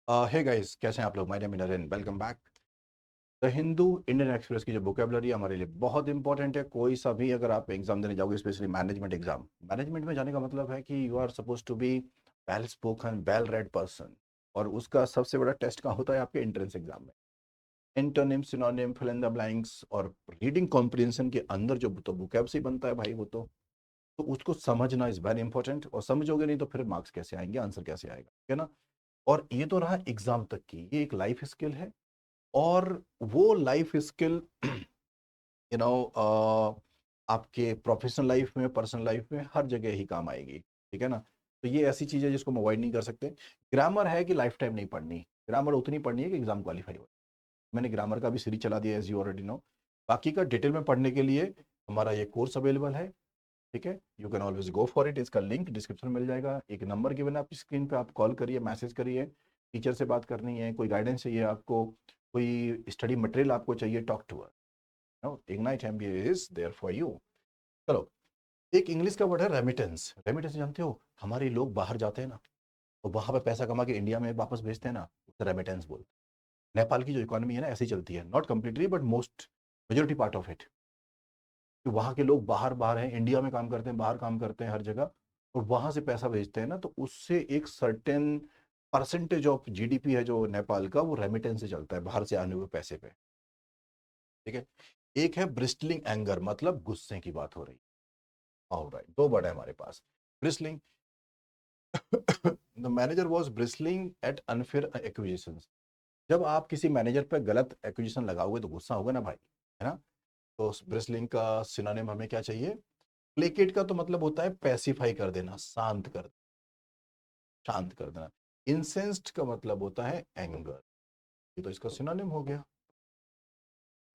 Hey guys, कैसे हैं आप लोग? My name is Naren, welcome back. The Hindu Indian Express की जो वोकेबलरी हमारे लिए बहुत इंपॉर्टेंट है। कोई सा भी अगर आप एग्जाम देने जाओगे, स्पेशली मैनेजमेंट एग्जाम, मैनेजमेंट में जाने का मतलब है कि you are supposed to be well spoken, well read person. और उसका सबसे बड़ा टेस्ट कहाँ होता है? आपके एंट्रेंस एग्जाम में। Antonym, synonym, fill in the blanks और रीडिंग कॉम्प्रिहेंशन के अंदर जो तो वोकैब से ही बनता है भाई, वो तो उसको समझना इज वेरी इंपॉर्टेंट। और समझोगे नहीं तो फिर मार्क्स कैसे आएंगे, आंसर कैसे आएगा, ठीक है ना? और ये तो रहा एग्जाम तक की, ये एक लाइफ स्किल है। और वो लाइफ स्किल यू नो आपके प्रोफेशनल लाइफ में, पर्सनल लाइफ में, हर जगह ही काम आएगी, ठीक है ना? तो ये ऐसी चीज है जिसको हम अवॉइड नहीं कर सकते। ग्रामर है कि लाइफ टाइम नहीं पढ़नी, ग्रामर उतनी पढ़नी है कि एग्जाम क्वालिफाई हो। मैंने ग्रामर का भी सीरीज चला दिया, एज यू ऑलरेडी नो। बाकी का डिटेल में पढ़ने के लिए हमारा ये कोर्स अवेलेबल है, ठीक है? You can always go for it. इसका लिंक डिस्क्रिप्शन में मिल जाएगा। एक नंबर गिवन है आपकी स्क्रीन पे, आप कॉल करिए, मैसेज करिए। टीचर से बात करनी है, कोई गाइडेंस चाहिए आपको, कोई स्टडी मटेरियल आपको चाहिए, talk to us. No, ignite MBA is there for you. चलो, एक इंग्लिश का वर्ड है रेमिटेंस। रेमिटेंस जानते हो? हमारे लोग बाहर जाते हैं ना, तो वहां पे पैसा कमा के इंडिया में वापस भेजते हैं ना, उसे रेमिटेंस बोलते हैं। नेपाल की जो इकोनॉमी है ना, ऐसी चलती है, not completely but most majority part of it. कि वहाँ के लोग बाहर बाहर हैं, इंडिया में काम करते हैं, बाहर काम करते हैं, हर जगह। और वहां से पैसा भेजते हैं ना, तो उससे एक सर्टेन परसेंटेज ऑफ जीडीपी है जो नेपाल का, वो रेमिटेंस से चलता है, बाहर से आने हुए पैसे पे, ठीक है? एक है ब्रिस्टलिंग एंगर, मतलब गुस्से की बात हो रही है। ऑलराइट, दो वर्ड है हमारे पास। Bristling, the manager was bristling at unfair acquisition. जब आप किसी मैनेजर पे गलत एक्विजिशन लगाओगे तो गुस्सा होगा ना भाई, है ना? तो ब्रिस्लिंग का सिनोनिम हमें क्या चाहिए? प्लेकेट का तो मतलब होता है पैसिफाई कर देना, शांत कर, शांत कर देना। इंसेंस्ड का मतलब होता है एंगर, ये तो इसका सिनोनिम हो गया।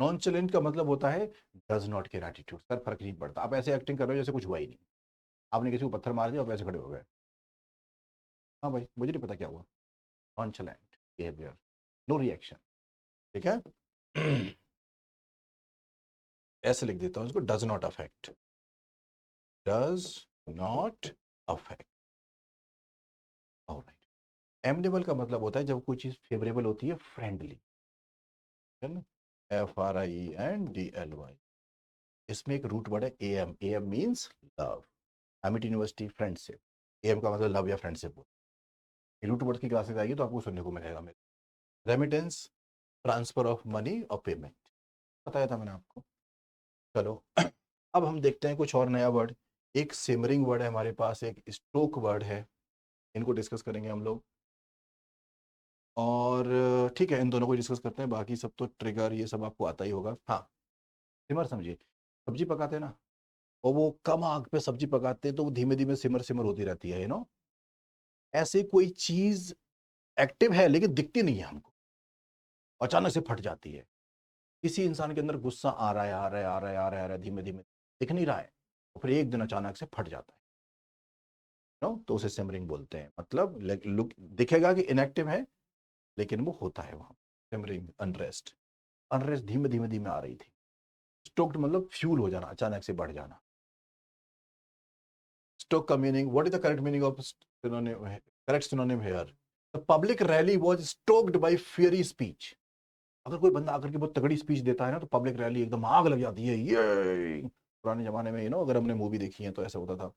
नॉनचलेंट का मतलब होता है does not care attitude, sir फर्क नहीं पड़ता, आप ऐसे एक्टिंग कर रहे हो जैसे कुछ हुआ ही नहीं। आपने किसी को पत्थर मार दिया और वैसे खड़े हो गए, हाँ भाई मुझे नहीं पता क्या हुआ। नॉनचलेंट बिहेवियर, नो रिएक्शन, ठीक है? ऐसे लिख देता हूँ इसको, does not affect, does not affect. Alright. Amenable का मतलब होता है जब कोई चीज फेवरेबल होती है, फ्रेंडली, है ना? FRIENDLY। इसमें एक रूट वर्ड है AM, AM मीन्स लव। अमिट यूनिवर्सिटी फ्रेंडशिप, AM का मतलब लव या फ्रेंडशिप। रूट वर्ड की क्लासेस आएगी तो आपको सुनने को मिलेगा मेरे। रेमिटेंस, ट्रांसफर ऑफ मनी और पेमेंट, बताया था मैंने आपको। चलो, अब हम देखते हैं कुछ और नया वर्ड। एक सिमरिंग वर्ड है हमारे पास, एक स्ट्रोक वर्ड है, इनको डिस्कस करेंगे हम लोग। और ठीक है, इन दोनों को डिस्कस करते हैं, बाकी सब तो ट्रिगर ये सब आपको आता ही होगा। हाँ, सिमर समझिए, सब्जी पकाते हैं ना, और वो कम आग पे सब्जी पकाते हैं तो वो धीमे धीमे सिमर सिमर होती रहती है, ऐसे कोई चीज एक्टिव है लेकिन दिखती नहीं है हमको, अचानक से फट जाती है। किसी इंसान के अंदर गुस्सा आ रहा है, आ रहा है, आ रहा है, आ रहा है, आ रहा है, धीमे धीमे दिख नहीं रहा है, और फिर एक दिन अचानक से फट जाता है, नो, तो उसे सिमरिंग बोलते हैं। मतलब लुक दिखेगा कि इनएक्टिव है, लेकिन वो होता है वहां। सिमरिंग, अनरेस्ट, अनरेस्ट धीमे धीमे धीमे आ रही थी। स्टोक्ड मतलब फ्यूल हो जाना, अचानक से बढ़ जाना। स्टोक का meaning, what is the correct meaning of synonym? Correct synonym here, the public rally was stoked by fiery speech. अगर कोई बंदा आकर के बहुत तगड़ी स्पीच देता है ना, तो पब्लिक रैली एकदम आग लग जाती है, ये पुराने जमाने में अगर हमने मूवी देखी है तो ऐसा होता था।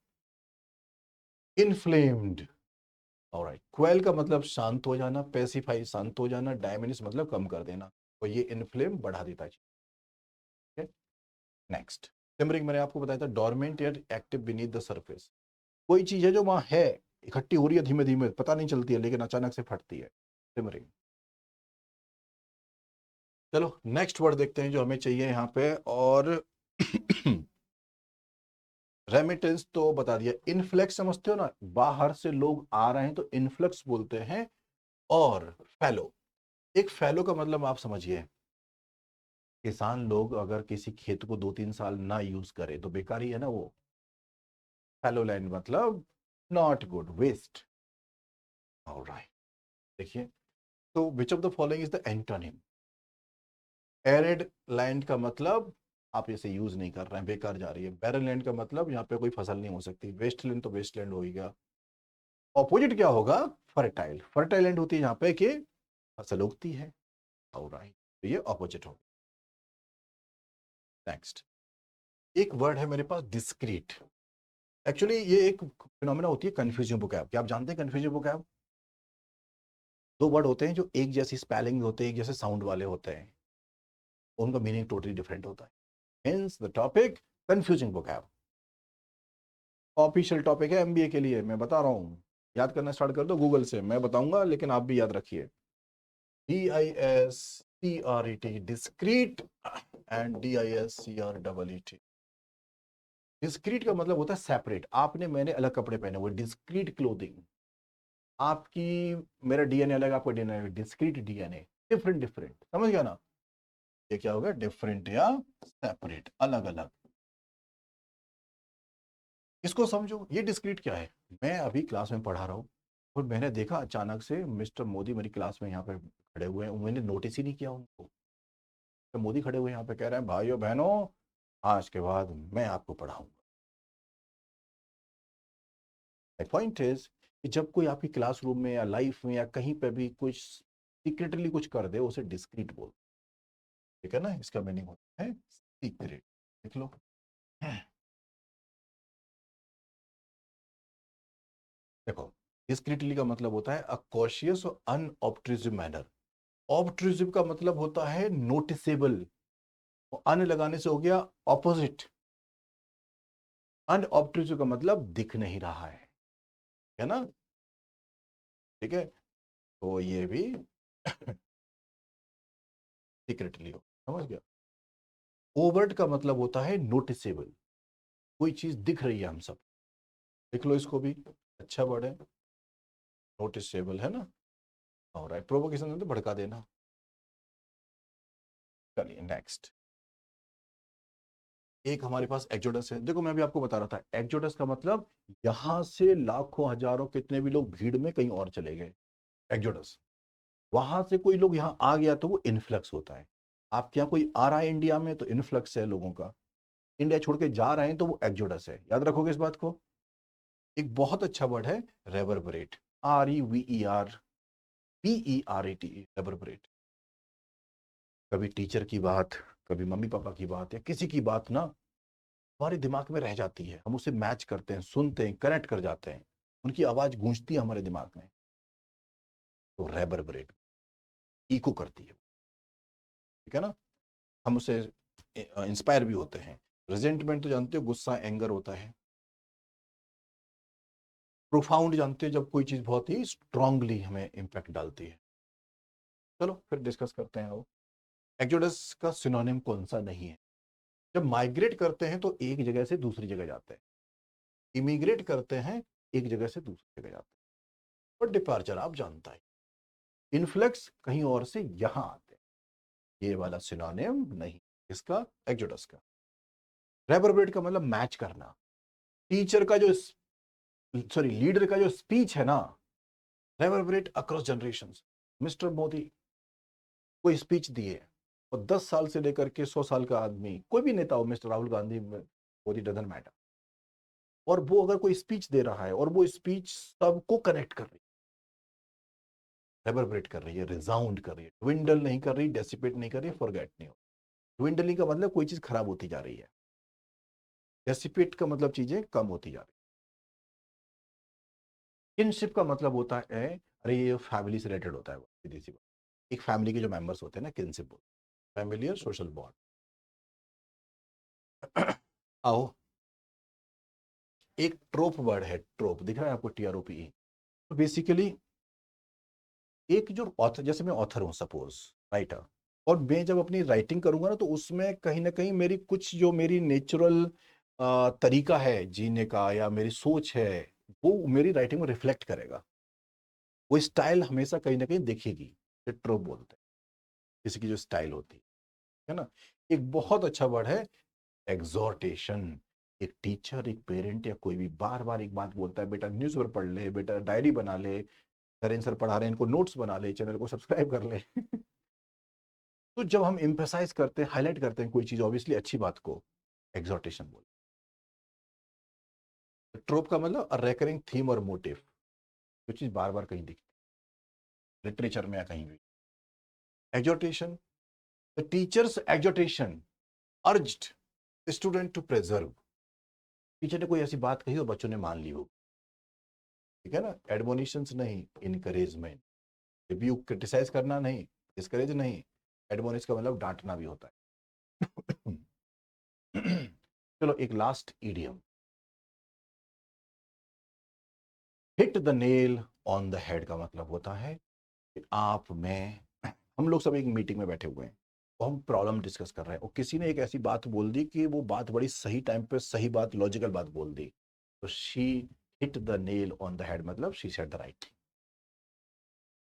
इनफ्लेम्ड, ऑलराइट। क्वेल का मतलब शांत हो जाना, पेसिफाई शांत हो जाना, डायमिनिश मतलब कम कर देना, तो ये इनफ्लेम बढ़ा देता है, ठीक है? नेक्स्ट, सिमरिंग मैंने आपको बताया था, डोरमेंट या एक्टिव बीनीथ द सरफेस। कोई चीज है जो वहां है, इकट्ठी हो रही है धीमे धीमे, पता नहीं चलती है, लेकिन अचानक से फटती है, सिमरिंग। चलो नेक्स्ट वर्ड देखते हैं जो हमें चाहिए यहाँ पे। और रेमिटेंस तो बता दिया। इनफ्लेक्स समझते हो ना, बाहर से लोग आ रहे हैं तो इनफ्लक्स बोलते हैं। और फैलो, एक फैलो का मतलब आप समझिए, किसान लोग अगर किसी खेत को 2-3 साल ना यूज करे तो बेकार ही है ना वो। फैलो लैंड मतलब नॉट गुड, वेस्ट। ऑलराइट, देखिए, तो which of the following is the antonym? Arid land का मतलब आप इसे यूज नहीं कर रहे हैं, बेकार जा रही है। बैरन लैंड का मतलब यहाँ पे कोई फसल नहीं हो सकती। वेस्टलैंड तो वेस्टलैंड हो ही गया। ऑपोजिट क्या होगा? फर्टाइल। फर्टाइल लैंड होती है जहां पे कि फसल उगती है। ऑलराइट, तो ये ऑपोजिट होगा। नेक्स्ट, एक वर्ड है मेरे पास, डिस्क्रीट। एक्चुअली ये एक फिनोमेना होती है कंफ्यूजिंग वोकैब। क्या आप जानते हैं कंफ्यूजिंग वोकैब? दो वर्ड होते हैं जो एक जैसी स्पेलिंग होते हैं, एक जैसे साउंड वाले होते हैं, उनका मीनिंग टोटली डिफरेंट होता है। Hence the topic confusing vocab. Official topic है एमबीए के लिए, मैं बता रहा हूँ। याद करना स्टार्ट कर दो गूगल से, मैं बताऊंगा लेकिन आप भी याद रखिए। DISCRET, discrete, and DISCREET। Discrete का मतलब होता है सेपरेट। आपने मैंने अलग कपड़े पहने हुए, डिस्क्रीट क्लोथिंग। आपकी मेरा डीएनए अलग, आपका DNA, discrete DNA, different different, समझ गया ना? ये क्या होगा? डिफरेंट या सेपरेट, अलग अलग। इसको समझो, ये डिस्क्रीट क्या है? मैं अभी क्लास में पढ़ा रहा हूँ और मैंने देखा अचानक से मिस्टर मोदी मेरी क्लास में यहाँ पे खड़े हुए हैं, मैंने नोटिस ही नहीं किया उनको। तो मोदी खड़े हुए यहाँ पे कह रहे हैं, भाइयों बहनों आज के बाद मैं आपको पढ़ाऊंगा। पॉइंट इज कि जब कोई आपकी क्लासरूम में या लाइफ में या कहीं पे भी कुछ सीक्रेटली कुछ कर दे, उसे डिस्क्रीट बोल, ठीक है ना? इसका मीनिंग होता है सीक्रेट। देख लो, देखो, डिस्क्रीटली का मतलब होता है अ कॉशियस और अनऑब्ट्रूसिव मैनर। ऑब्ट्रूसिव का मतलब होता है नोटिसेबल, अन लगाने से हो गया ऑपोजिट। अनऑब्ट्रूसिव का मतलब दिख नहीं रहा है ना? ठीक है, तो ये भी सीक्रेटली हो, समझ गया? ओवर्ट का मतलब होता है नोटिसेबल, कोई चीज दिख रही है हम सब। देख लो इसको भी, अच्छा वर्ड है, नोटिसेबल, है ना? और राइट, प्रोवोकेशन तो भड़का देना। चलिए नेक्स्ट, एक हमारे पास एक्सोडस है। देखो मैं भी आपको बता रहा था, एक्सोडस का मतलब यहां से लाखों हजारों कितने भी लोग भीड़ में कहीं और चले गए, एक्सोडस। वहां से कोई लोग यहाँ आ गया तो वो इन्फ्लक्स होता है। आपके यहाँ कोई आ रहा है इंडिया में तो इन्फ्लक्स है लोगों का, इंडिया छोड़ के जा रहे हैं तो वो एक्सोडस है। याद रखोगे इस बात को। एक बहुत अच्छा वर्ड है रेवरबरेट, REVERBERET, रेवरबरेट। कभी टीचर की बात, कभी मम्मी पापा की बात या किसी की बात ना हमारे दिमाग में रह जाती है, हम उसे मैच करते हैं, सुनते हैं, कनेक्ट कर जाते हैं, उनकी आवाज गूंजती है हमारे दिमाग में, तो रेवरबरेट, इको करती है, ठीक है ना? हम उसे इंस्पायर भी होते हैं। रिजेंटमेंट तो जानते हो, गुस्सा, एंगर होता है। प्रोफाउंड जानते हो, जब कोई चीज बहुत ही स्ट्रांगली हमें इंपैक्ट डालती है। चलो फिर डिस्कस करते हैं। एक्सोडस का सिनोनिम कौन सा नहीं है? जब माइग्रेट करते हैं तो एक जगह से दूसरी जगह जाते हैं, इमिग्रेट करते हैं एक जगह से दूसरी जगह जाते हैं, और डिपार्चर आप जानता है, इन्फ्लक्स कहीं और से यहां आते हैं। ये वाला सिनोनिम नहीं इसका, एक्सोडस का। रेवरबरेट का मतलब मैच करना। टीचर का जो, सॉरी, लीडर का जो स्पीच है ना, रेवरबरेट अक्रॉस जनरेशन। मिस्टर मोदी कोई स्पीच दिए और 10 साल से लेकर के 100 साल का आदमी, कोई भी नेता हो, mister Rahul Gandhi, Modi, doesn't matter, और वो अगर कोई स्पीच दे रहा है और वो स्पीच सबको कनेक्ट कर रही है, रेवरबरेट कर रही है, रिजाउंड कर रही है, ट्विंडल नहीं कर रही, डेसिपेट नहीं कर रही, फॉरगेट नहीं हो। ट्विंडलिंग का मतलब कोई चीज खराब होती जा रही है, डेसिपेट का मतलब चीजें कम होती जा रही है। किनशिप का मतलब होता है, अरे ये फैमिली से रिलेटेड होता है, सीधी सी बात। एक फैमिली के जो मेंबर्स होते हैं ना, किनशिप बोलते हैं, फैमिली और सोशल बॉन्ड। आओ, एक ट्रोप वर्ड है, ट्रोप दिख रहा है आपको, TROPE। तो बेसिकली एक जो ऑथर, जैसे मैं ऑथर हूं सपोज, राइटर, और मैं जब अपनी राइटिंग करूंगा ना तो उसमें कहीं ना कहीं मेरी कुछ जो मेरी नेचुरल तरीका है जीने का या मेरी सोच है, वो मेरी राइटिंग में रिफ्लेक्ट करेगा। वो स्टाइल हमेशा कहीं ना कहीं दिखेगी, ये ट्रोप बोलते हैं, किसी की जो स्टाइल होती है ना? एक बहुत अच्छा वर्ड है एग्जॉर्टेशन। एक टीचर, एक पेरेंट या कोई भी बार बार एक बात बोलता है, बेटा न्यूज़पेपर पढ़ ले, बेटा डायरी बना ले, नरेंद्र सर पढ़ा रहे हैं, इनको नोट्स बना ले, चैनल को सब्सक्राइब कर ले। तो जब हम एम्फेसाइज करते हैं, हाईलाइट करते हैं कोई चीज, ऑब्वियसली अच्छी बात को एग्जॉर्टेशन बोलते हैं। ट्रोप का मतलब रिकरिंग थीम और मोटिव। जो चीज़ बार बार कहीं दिखती है लिटरेचर में या कहीं भी। Exhortation, the teacher's exhortation urged student to preserve. Teacher ने कोई ऐसी बात कही और बच्चों ने मान ली हो, ठीक है ना। एडमोनिशंस नहीं, इनकरेजमेंट। रिव्यू क्रिटिसाइज करना नहीं, डिस्करेज नहीं। एडमोनिश का मतलब डांटना भी होता है। चलो एक last idiom, hit the nail on the head का मतलब होता है कि आप, मैं, हम लोग सब एक मीटिंग में बैठे हुए हैं और हम प्रॉब्लम डिस्कस कर रहे हैं और किसी ने एक ऐसी बात बोल दी कि वो बात बड़ी सही टाइम पे सही बात, लॉजिकल बात बोल दी। तो she hit the nail on the head मतलब she said the right thing.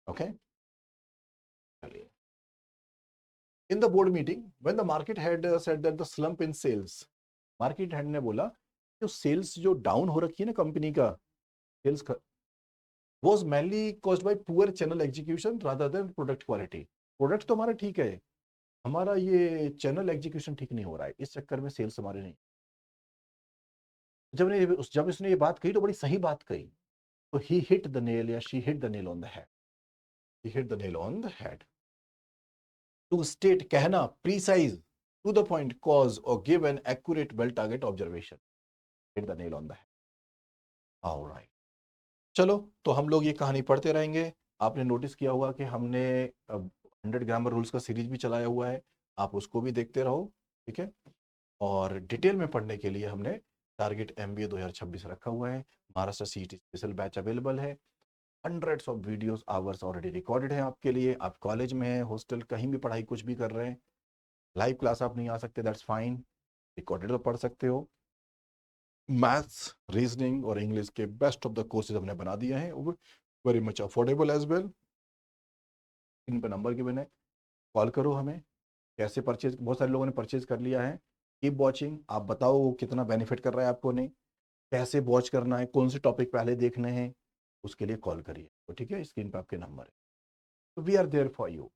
Okay, चलिए। In the board meeting when the market head said that the slump in sales, market head ने बोला जो सेल्स जो डाउन हो रखी है ना कंपनी का, sales was mainly caused by poor channel execution rather than product quality। Product तो हमारा ठीक है, हमारा ये चैनल एग्जीक्यूशन ठीक नहीं हो रहा है, इस चक्कर में सेल्स हमारे नहीं। जब इसने ये बात कही तो बड़ी सही बात कही। तो ही हिट द नेल या she hit the nail on the head, he hit the nail on the head. To state कहना, precise, to the point, cause और give an accurate well target observation, hit the nail on the head. Alright, चलो तो हम लोग ये कहानी पढ़ते रहेंगे। आपने नोटिस किया होगा कि हमने 100 ग्रामर रूल्स का सीरीज भी चलाया हुआ है, आप उसको भी देखते रहो, ठीक है। और डिटेल में पढ़ने के लिए हमने टारगेट MBA 2026 रखा हुआ है। महाराष्ट्र CET स्पेशल बैच अवेलेबल है। Hundreds of videos hours already recorded है आपके लिए। आप कॉलेज में हैं, हॉस्टल, कहीं भी पढ़ाई कुछ भी कर रहे हैं, लाइव क्लास आप नहीं आ सकते, दैट्स फाइन, रिकॉर्डेड तो पढ़ सकते हो। मैथ्स, रीजनिंग और इंग्लिश के बेस्ट ऑफ द कोर्सेज हमने बना दिए हैं, very much affordable as well. इन पर नंबर गिवन है, कॉल करो हमें। कैसे परचेज, बहुत सारे लोगों ने परचेज कर लिया है। कीप वॉचिंग, आप बताओ कितना बेनिफिट कर रहा है आपको, नहीं कैसे वॉच करना है, कौन से टॉपिक पहले देखने हैं, उसके लिए कॉल करिए। तो ठीक है, स्क्रीन पर आपके नंबर है। तो we are there for you.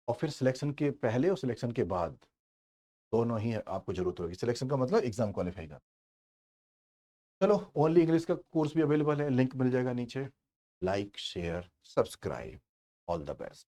और फिर सिलेक्शन के पहले और सिलेक्शन के बाद दोनों ही आपको जरूरत होगी। सिलेक्शन का मतलब एग्जाम क्वालिफाई का। चलो, ओनली इंग्लिश का कोर्स भी अवेलेबल है, लिंक मिल जाएगा नीचे। Like, share, subscribe, all the best.